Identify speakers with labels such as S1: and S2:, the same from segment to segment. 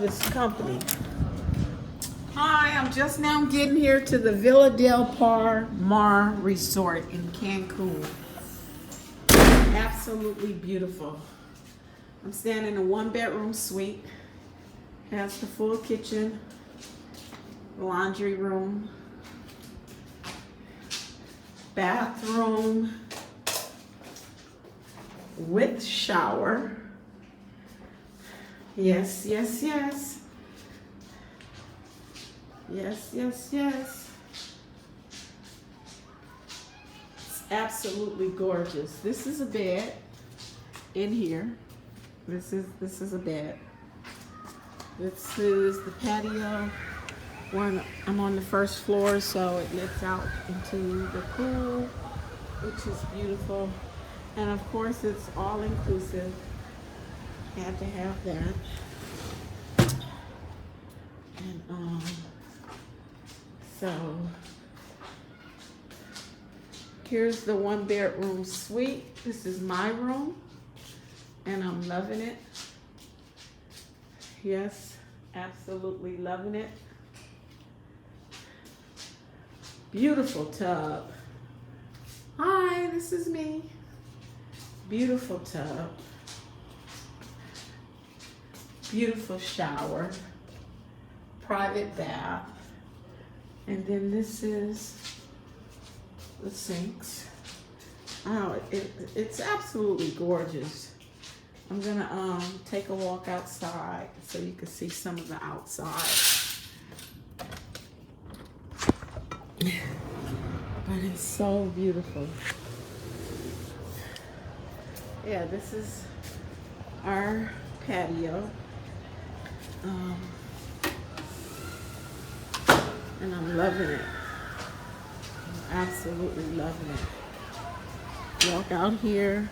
S1: This company. Hi, I'm just now getting here to the Villa del Palmar Resort in Cancun. Absolutely beautiful. I'm staying in a 1-bedroom suite. Has the full kitchen, laundry room, bathroom with shower. Yes, yes, yes. Yes, yes, yes. It's absolutely gorgeous. This is a bed in here. This is a bed. This is the patio. I'm on the first floor, so it lets out into the pool, which is beautiful. And of course, it's all inclusive. Had to have that. And so here's the 1-bedroom suite. This is my room, and I'm loving it. Yes, absolutely loving it. Beautiful tub. Hi, this is me. Beautiful tub. Beautiful shower. Private bath. And then this is the sinks. Oh, it's absolutely gorgeous. I'm gonna take a walk outside so you can see some of the outside. But it's so beautiful. Yeah, this is our patio. And I'm loving it. I'm absolutely loving it. Walk out here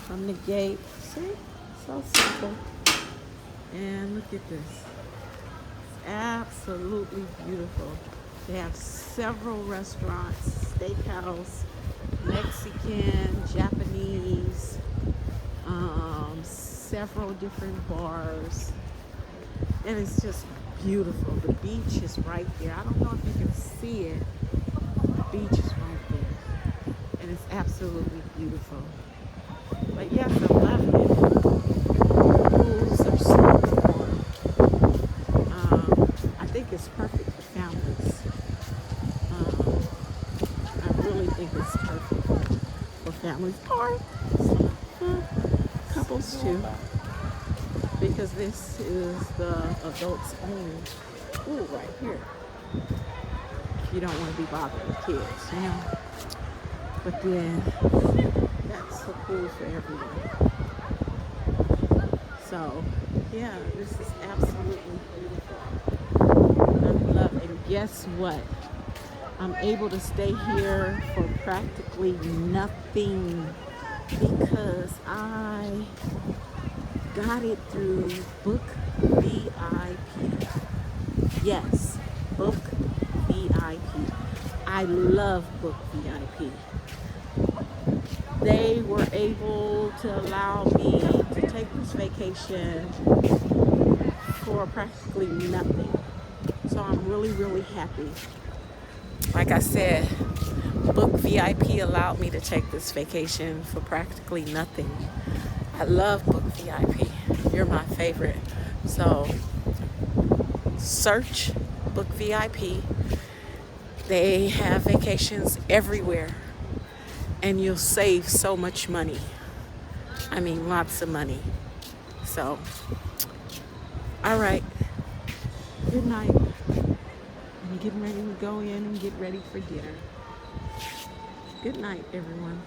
S1: from the gate. See? So simple. And look at this. It's absolutely beautiful. They have several restaurants, steakhouse, Mexican, Japanese, several different bars. And it's just beautiful. The beach is right there. I don't know if you can see it. The beach is right there. And it's absolutely beautiful. But yes, I'm loving it. The pools are so warm. I think it's perfect for families. I really think it's perfect for families or couples too. Because this is the adults only pool right here. You don't want to be bothering the kids, you know. But then that's the pool for everyone. So yeah, this is absolutely beautiful. I love it. And guess what? I'm able to stay here for practically nothing because I got it through BookVip. Yes, BookVip. I love BookVip. They were able to allow me to take this vacation for practically nothing. So I'm really, really happy. Like I said, BookVip allowed me to take this vacation for practically nothing. I love BookVip. You're my favorite. So search BookVip. They have vacations everywhere. And you'll save so much money. I mean, lots of money. So, all right. Good night. I'm getting ready to go in and get ready for dinner. Good night, everyone.